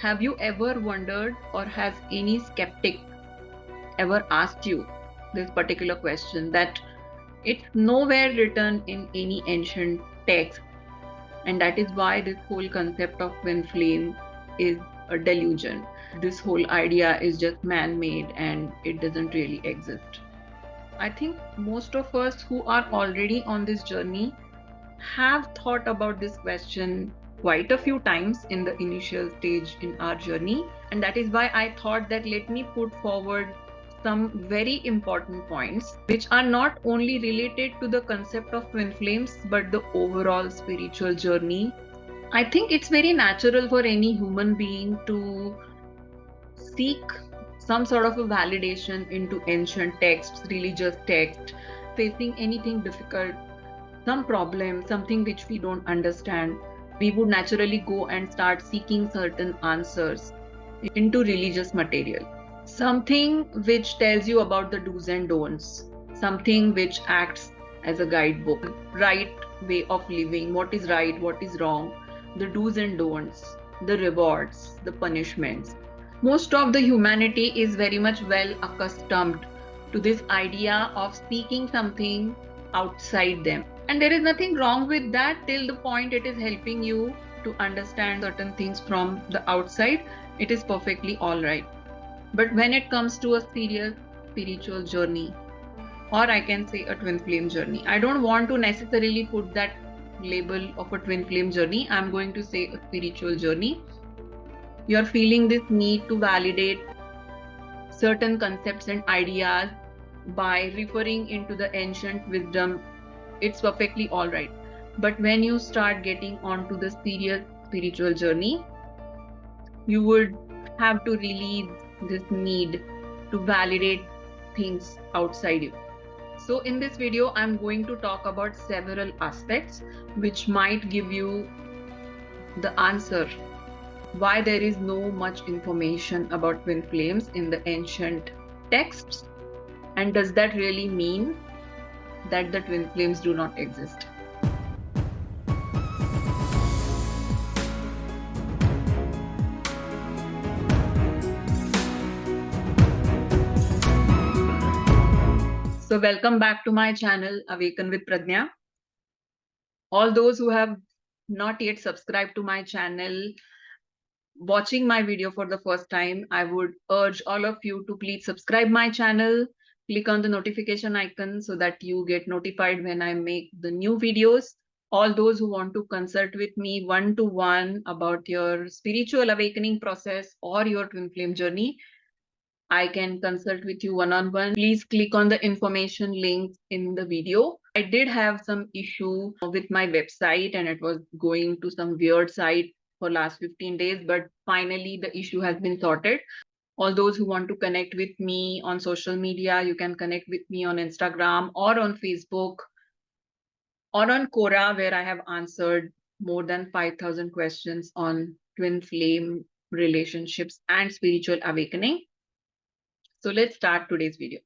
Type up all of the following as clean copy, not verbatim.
Have you ever wondered, or has any skeptic ever asked you this particular question, that it's nowhere written in any ancient text, and that is why this whole concept of twin flame is a delusion? This whole idea is just man-made and it doesn't really exist. I think most of us who are already on this journey have thought about this question quite a few times in the initial stage in our journey. And that is why I thought that let me put forward some very important points which are not only related to the concept of twin flames but the overall spiritual journey. I think it's very natural for any human being to seek some sort of a validation into ancient texts, religious texts, facing anything difficult, some problem, something which we don't understand. We would naturally go and start seeking certain answers into religious material. Something which tells you about the do's and don'ts, something which acts as a guidebook, right way of living, what is right, what is wrong, the do's and don'ts, the rewards, the punishments. Most of the humanity is very much well accustomed to this idea of seeking something outside them. And there is nothing wrong with that till the point it is helping you to understand certain things from the outside. It is perfectly all right. But when it comes to a serious spiritual journey, or I can say a twin flame journey, I don't want to necessarily put that label of a twin flame journey. I'm going to say a spiritual journey. You're feeling this need to validate certain concepts and ideas by referring into the ancient wisdom. It's perfectly all right. But when you start getting onto the serious spiritual journey, you would have to release this need to validate things outside you. So in this video, I'm going to talk about several aspects which might give you the answer why there is no much information about twin flames in the ancient texts, and does that really mean that the twin flames do not exist? So welcome back to my channel, Awaken with Pradnya. All those who have not yet subscribed to my channel, watching my video for the first time, I would urge all of you to please subscribe my channel, click on the notification icon so that you get notified when I make the new videos. All those who want to consult with me one-to-one about your spiritual awakening process or your twin flame journey, I can consult with you one-on-one. Please click on the information links in the video. I did have some issue with my website and it was going to some weird site for last 15 days, but finally the issue has been sorted. All those who want to connect with me on social media, you can connect with me on Instagram or on Facebook or on Quora, where I have answered more than 5,000 questions on twin flame relationships and spiritual awakening. So let's start today's video.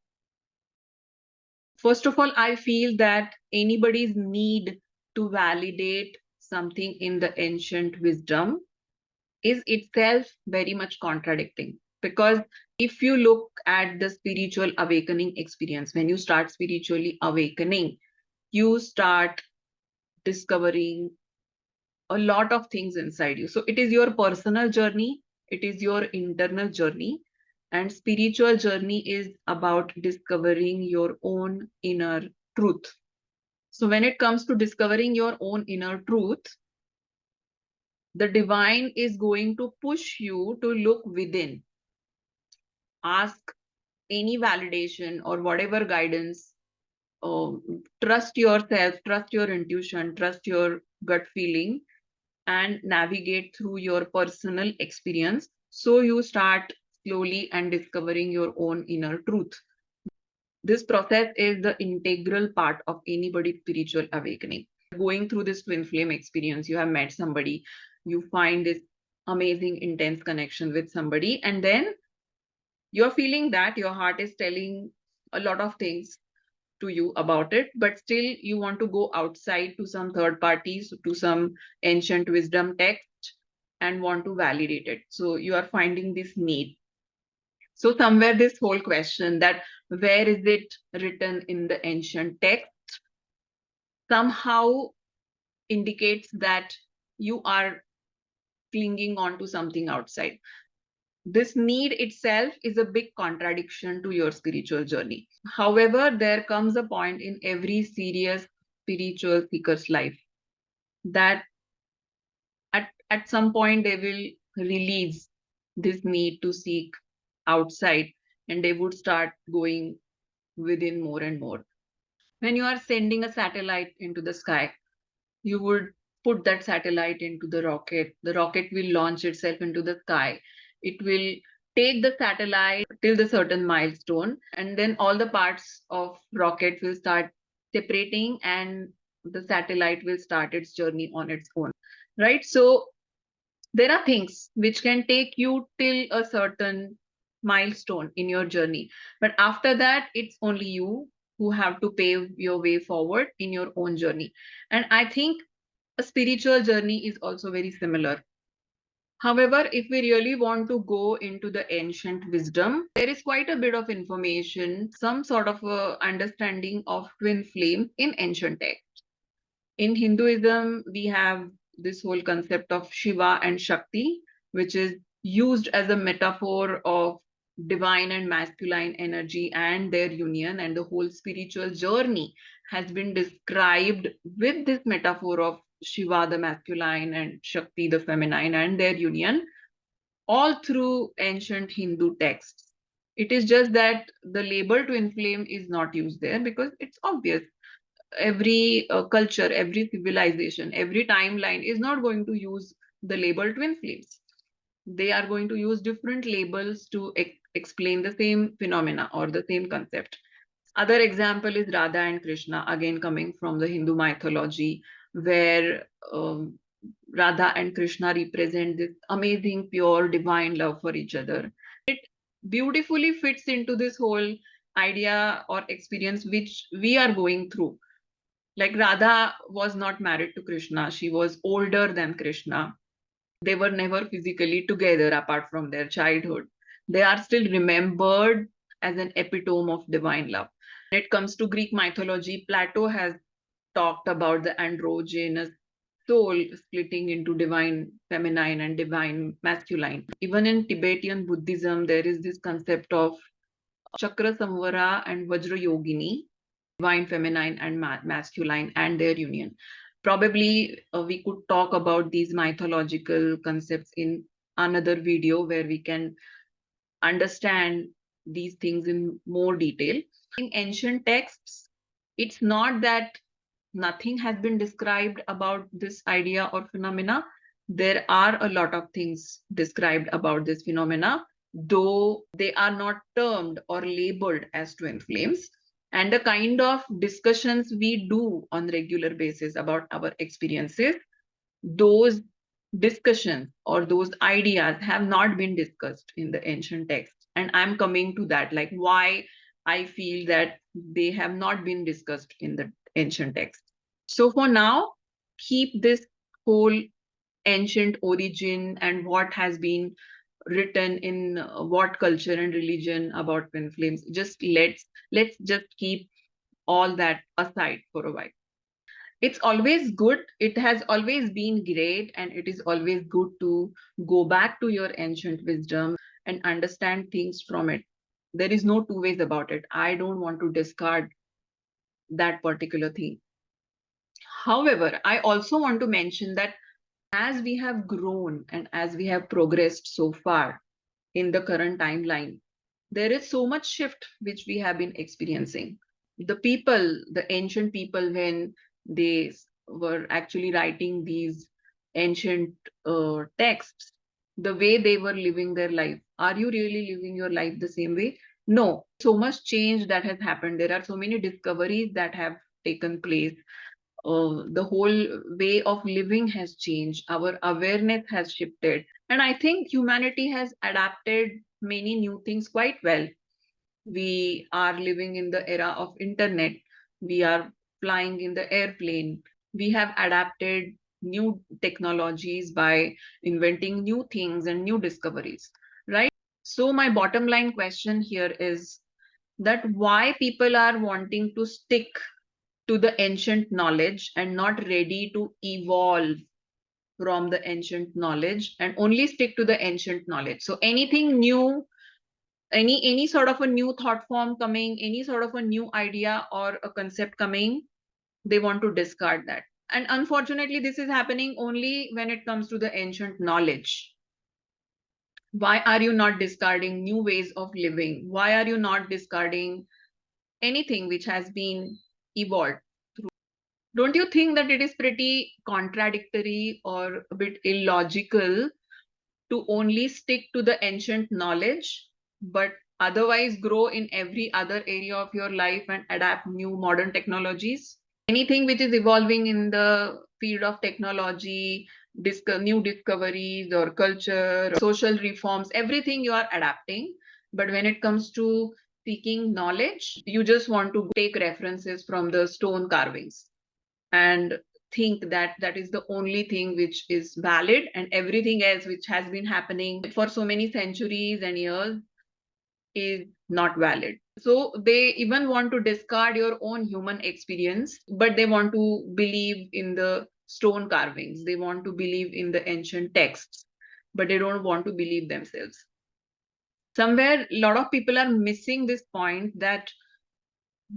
First of all, I feel that anybody's need to validate something in the ancient wisdom is itself very much contradicting. Because if you look at the spiritual awakening experience, when you start spiritually awakening, you start discovering a lot of things inside you. So it is your personal journey, it is your internal journey, and spiritual journey is about discovering your own inner truth. So when it comes to discovering your own inner truth, the divine is going to push you to look within, ask any validation or whatever guidance. Trust yourself, trust your intuition, trust your gut feeling, and navigate through your personal experience. So you start slowly and discovering your own inner truth. This process is the integral part of anybody's spiritual awakening. Going through this twin flame experience, you have met somebody, you find this amazing, intense connection with somebody, and then you're feeling that your heart is telling a lot of things to you about it, but still you want to go outside to some third parties, to some ancient wisdom text, and want to validate it. So you are finding this need. So somewhere this whole question that where is it written in the ancient text somehow indicates that you are clinging on to something outside. This need itself is a big contradiction to your spiritual journey. However, there comes a point in every serious spiritual seeker's life that at some point they will release this need to seek outside and they would start going within more and more. When you are sending a satellite into the sky, you would put that satellite into the rocket. The rocket will launch itself into the sky. It will take the satellite till the certain milestone, and then all the parts of rocket will start separating, and the satellite will start its journey on its own. Right? So there are things which can take you till a certain milestone in your journey, but after that, it's only you who have to pave your way forward in your own journey. And I think a spiritual journey is also very similar. However, if we really want to go into the ancient wisdom, there is quite a bit of information, some sort of a understanding of twin flames in ancient texts. In Hinduism, we have this whole concept of Shiva and Shakti, which is used as a metaphor of divine and masculine energy and their union, and the whole spiritual journey has been described with this metaphor of Shiva, the masculine, and Shakti, the feminine, and their union, all through ancient Hindu texts. It is just that the label twin flame is not used there because it's obvious. Every culture, every civilization, every timeline is not going to use the label twin flames. They are going to use different labels to explain the same phenomena or the same concept. Other example is Radha and Krishna, again coming from the Hindu mythology, where Radha and Krishna represent this amazing, pure, divine love for each other. It beautifully fits into this whole idea or experience which we are going through. Like Radha was not married to Krishna, she was older than Krishna. They were never physically together apart from their childhood. They are still remembered as an epitome of divine love. When it comes to Greek mythology, Plato has talked about the androgynous soul splitting into divine feminine and divine masculine. Even in Tibetan Buddhism, there is this concept of Chakra Samvara and Vajra Yogini, divine feminine and masculine and their union. Probably we could talk about these mythological concepts in another video where we can understand these things in more detail. In ancient texts, it's not that nothing has been described about this idea or phenomena. There are a lot of things described about this phenomena, though they are not termed or labeled as twin flames. And the kind of discussions we do on regular basis about our experiences, those discussions or those ideas have not been discussed in the ancient texts. And I'm coming to that, like why I feel that they have not been discussed in the ancient texts. So for now, keep this whole ancient origin and what has been written in what culture and religion about twin flames. Just let's just keep all that aside for a while. It's always good. It has always been great, and it is always good to go back to your ancient wisdom and understand things from it. There is no two ways about it. I don't want to discard that particular thing. However, I also want to mention that as we have grown and as we have progressed so far in the current timeline, there is so much shift which we have been experiencing. The people, the ancient people, when they were actually writing these ancient texts, the way they were living their life, are you really living your life the same way? No. So much change that has happened. There are so many discoveries that have taken place. The whole way of living has changed. Our awareness has shifted. And I think humanity has adapted many new things quite well. We are living in the era of internet. We are flying in the airplane. We have adapted new technologies, by inventing new things and new discoveries, right? So my bottom line question here is that why people are wanting to stick to the ancient knowledge and not ready to evolve from the ancient knowledge and only stick to the ancient knowledge. So anything new, any sort of a new thought form coming, any sort of a new idea or a concept coming, they want to discard that. And unfortunately, this is happening only when it comes to the ancient knowledge. Why are you not discarding new ways of living? Why are you not discarding anything which has been evolved? Don't you think that it is pretty contradictory or a bit illogical to only stick to the ancient knowledge, but otherwise grow in every other area of your life and adapt new modern technologies? Anything which is evolving in the field of technology, new discoveries or culture, or social reforms, everything you are adapting. But when it comes to seeking knowledge, you just want to take references from the stone carvings and think that that is the only thing which is valid, and everything else which has been happening for so many centuries and years is not valid. So they even want to discard your own human experience, but they want to believe in the stone carvings. They want to believe in the ancient texts, but they don't want to believe themselves. Somewhere, a lot of people are missing this point that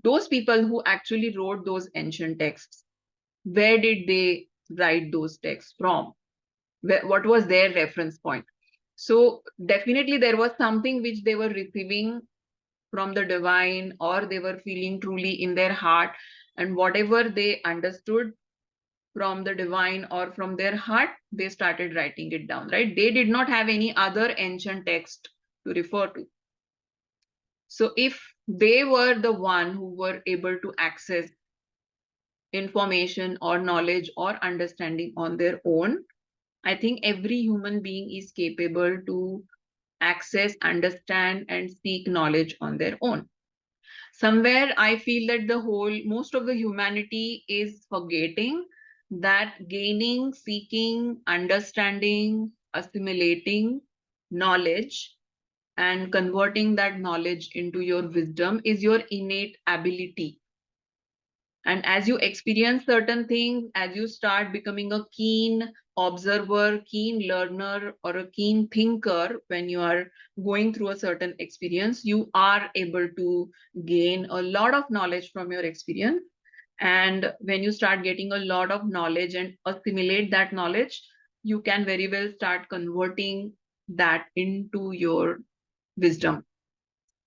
those people who actually wrote those ancient texts, where did they write those texts from? What was their reference point? So definitely there was something which they were receiving from the divine, or they were feeling truly in their heart, and whatever they understood from the divine or from their heart, they started writing it down, right? They did not have any other ancient text to refer to. So if they were the one who were able to access information or knowledge or understanding on their own, I think every human being is capable to access, understand, and seek knowledge on their own. Somewhere I feel that most of the humanity is forgetting that gaining, seeking, understanding, assimilating knowledge and converting that knowledge into your wisdom is your innate ability. And as you experience certain things, as you start becoming a keen observer, keen learner, or a keen thinker, when you are going through a certain experience, you are able to gain a lot of knowledge from your experience. And when you start getting a lot of knowledge and assimilate that knowledge, you can very well start converting that into your wisdom.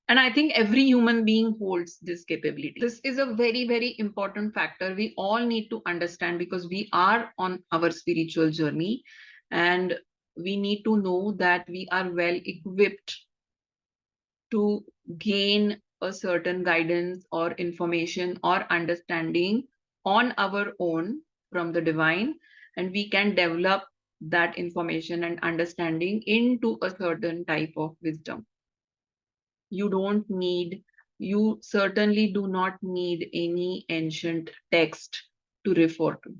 And I think every human being holds this capability. This is a very, very important factor we all need to understand, because we are on our spiritual journey and we need to know that we are well equipped to gain a certain guidance or information or understanding on our own from the divine, and we can develop that information and understanding into a certain type of wisdom. You certainly do not need any ancient text to refer to.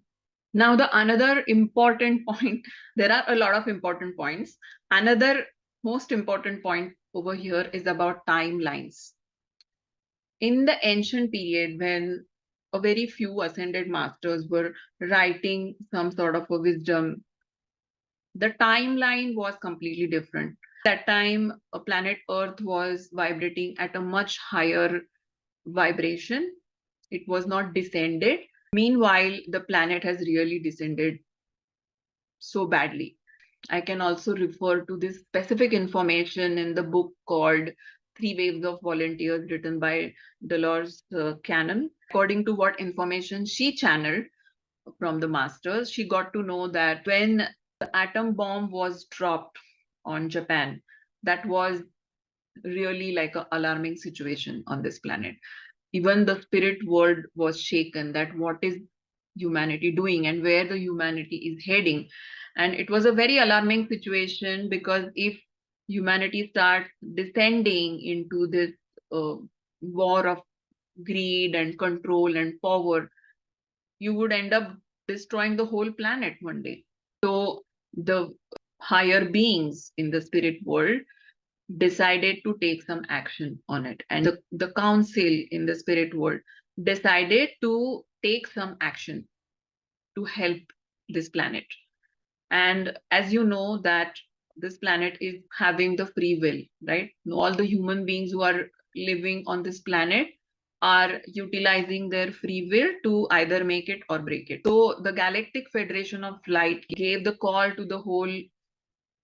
Now, the another important point, there are a lot of important points. Another most important point over here is about timelines. In the ancient period, when a very few ascended masters were writing some sort of a wisdom, the timeline was completely different. That time, a planet Earth was vibrating at a much higher vibration. It was not descended. Meanwhile, the planet has really descended so badly. I can also refer to this specific information in the book called Three Waves of Volunteers, written by Dolores Cannon. According to what information she channeled from the masters, she got to know that when the atom bomb was dropped on Japan, that was really like an alarming situation on this planet. Even the spirit world was shaken, that what is humanity doing and where the humanity is heading. And it was a very alarming situation, because if humanity starts descending into this war of greed and control and power, you would end up destroying the whole planet one day. So the higher beings in the spirit world decided to take some action on it. And the council in the spirit world decided to take some action to help this planet. And as you know that this planet is having the free will, right? All the human beings who are living on this planet are utilizing their free will to either make it or break it. So the Galactic Federation of Light gave the call to the whole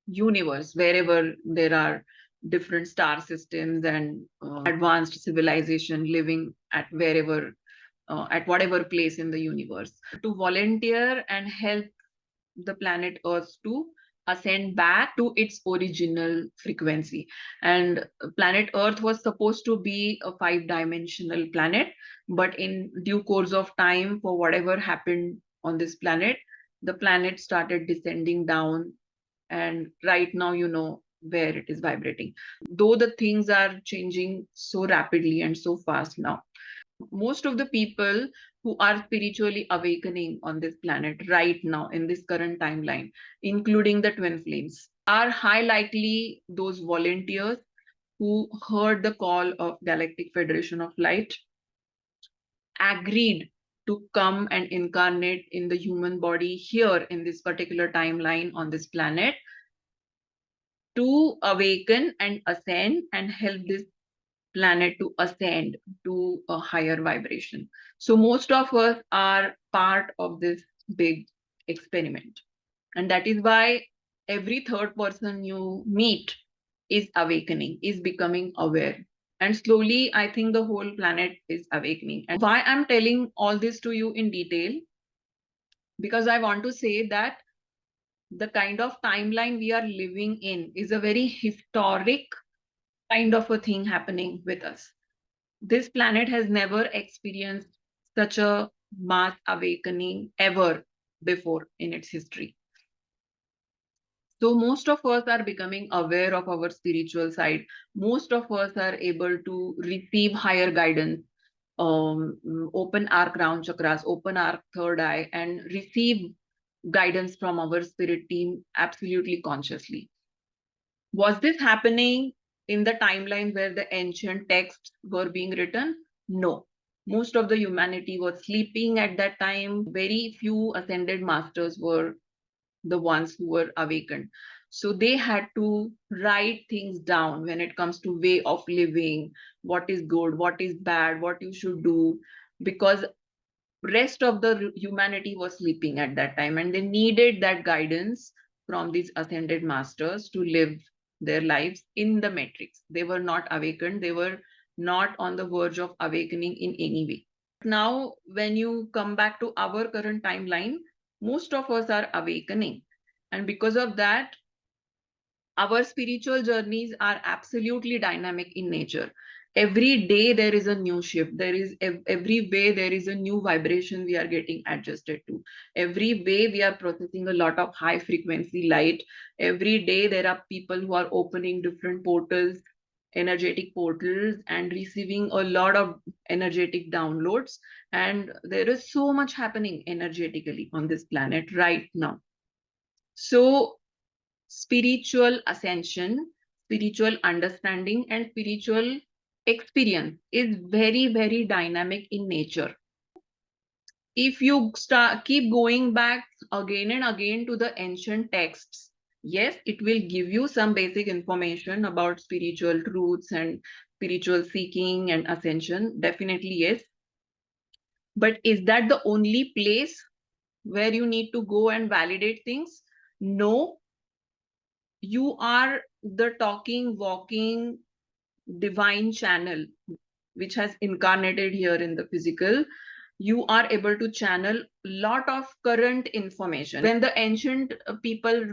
universe, wherever there are different star systems and advanced civilization living at wherever, at whatever place in the universe, to volunteer and help the planet Earth to ascend back to its original frequency. And planet Earth was supposed to be a 5-dimensional planet, but in due course of time, for whatever happened on this planet, the planet started descending down, and right now you know where it is vibrating. Though the things are changing so rapidly and so fast now, most of the people who are spiritually awakening on this planet right now in this current timeline, including the twin flames, are high likely those volunteers who heard the call of Galactic Federation of Light, agreed to come and incarnate in the human body here in this particular timeline on this planet, to awaken and ascend and help this planet to ascend to a higher vibration. So most of us are part of this big experiment. And that is why every third person you meet is awakening, is becoming aware. And slowly, I think the whole planet is awakening. And why I'm telling all this to you in detail, because I want to say that the kind of timeline we are living in is a very historic kind of a thing happening with us. This planet has never experienced such a mass awakening ever before in its history. So most of us are becoming aware of our spiritual side. Most of us are able to receive higher guidance, open our crown chakras, open our third eye, and receive guidance from our spirit team absolutely consciously. Was this happening in the timeline where the ancient texts were being written? No. Most of the humanity was sleeping at that time. Very few ascended masters were the ones who were awakened. So they had to write things down when it comes to way of living, what is good, what is bad, what you should do, because rest of the humanity was sleeping at that time, and they needed that guidance from these ascended masters to live their lives in the matrix. They were not awakened, they were not on the verge of awakening in any way. Now when you come back to our current timeline, most of us are awakening, and because of that our spiritual journeys are absolutely dynamic in nature. Every day there is a new shift. There is every way there is a new vibration we are getting adjusted to. Every way we are processing a lot of high frequency light. Every day there are people who are opening different portals, energetic portals, and receiving a lot of energetic downloads. And there is so much happening energetically on this planet right now. So spiritual ascension, spiritual understanding, and spiritual experience is very, very dynamic in nature. If you keep going back again and again to the ancient texts, yes, it will give you some basic information about spiritual truths and spiritual seeking and ascension. Definitely, yes. But is that the only place where you need to go and validate things? No, you are the talking, walking divine channel which has incarnated here in the physical. You are able to channel a lot of current information. When the ancient people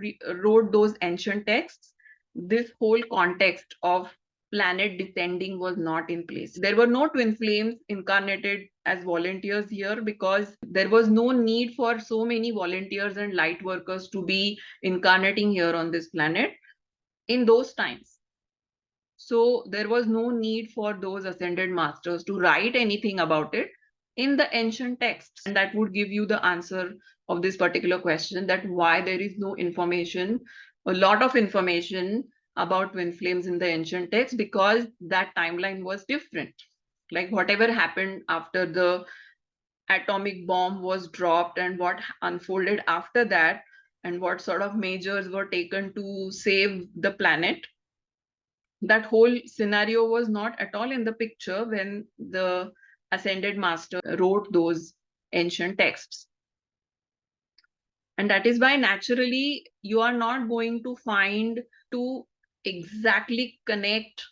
wrote those ancient texts, this whole context of planet descending was not in place. There were no twin flames incarnated as volunteers here because there was no need for so many volunteers and light workers to be incarnating here on this planet in those times. So there was no need for those ascended masters to write anything about it in the ancient texts, and that would give you the answer of this particular question, that why there is no information, a lot of information about twin flames in the ancient text, because that timeline was different. Like whatever happened after the atomic bomb was dropped and what unfolded after that, and what sort of measures were taken to save the planet, that whole scenario was not at all in the picture when the ascended master wrote those ancient texts. And that is why naturally you are not going to find to exactly connect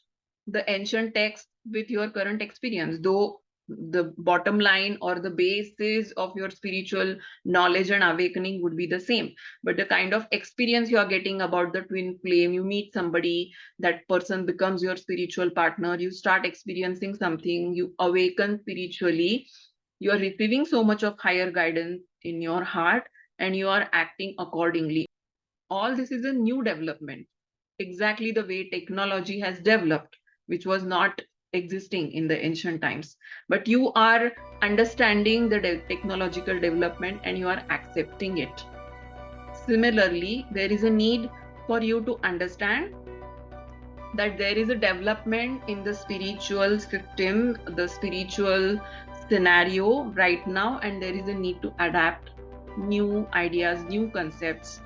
the ancient text with your current experience, though the bottom line or the basis of your spiritual knowledge and awakening would be the same. But the kind of experience you are getting about the twin flame, you meet somebody, that person becomes your spiritual partner, you start experiencing something, you awaken spiritually, you are receiving so much of higher guidance in your heart, and you are acting accordingly. All this is a new development, exactly the way technology has developed, which was not existing in the ancient times. But you are understanding the technological development and you are accepting it. Similarly, there is a need for you to understand that there is a development in the spiritual system, the spiritual scenario right now, and there is a need to adapt new ideas, new concepts,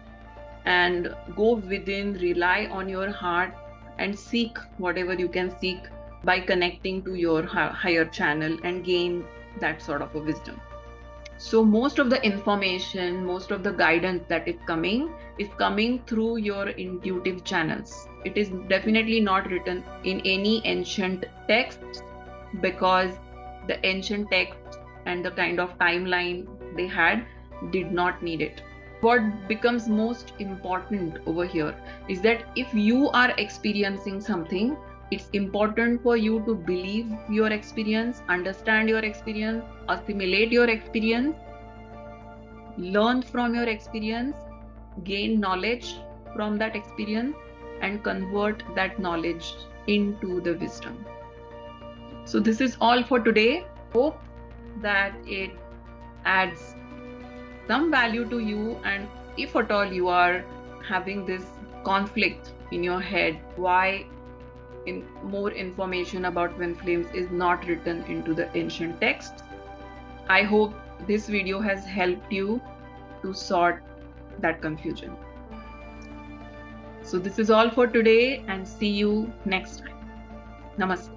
and go within, rely on your heart, and seek whatever you can seek by connecting to your higher channel and gain that sort of a wisdom. So most of the information, most of the guidance that is coming through your intuitive channels. It is definitely not written in any ancient texts, because the ancient texts and the kind of timeline they had did not need it. What becomes most important over here is that if you are experiencing something, it's important for you to believe your experience, understand your experience, assimilate your experience, learn from your experience, gain knowledge from that experience, and convert that knowledge into the wisdom. So this is all for today. Hope that it adds some value to you, and if at all you are having this conflict in your head, why more information about twin flames is not written into the ancient texts, I hope this video has helped you to sort that confusion. So this is all for today, and see you next time. Namaste.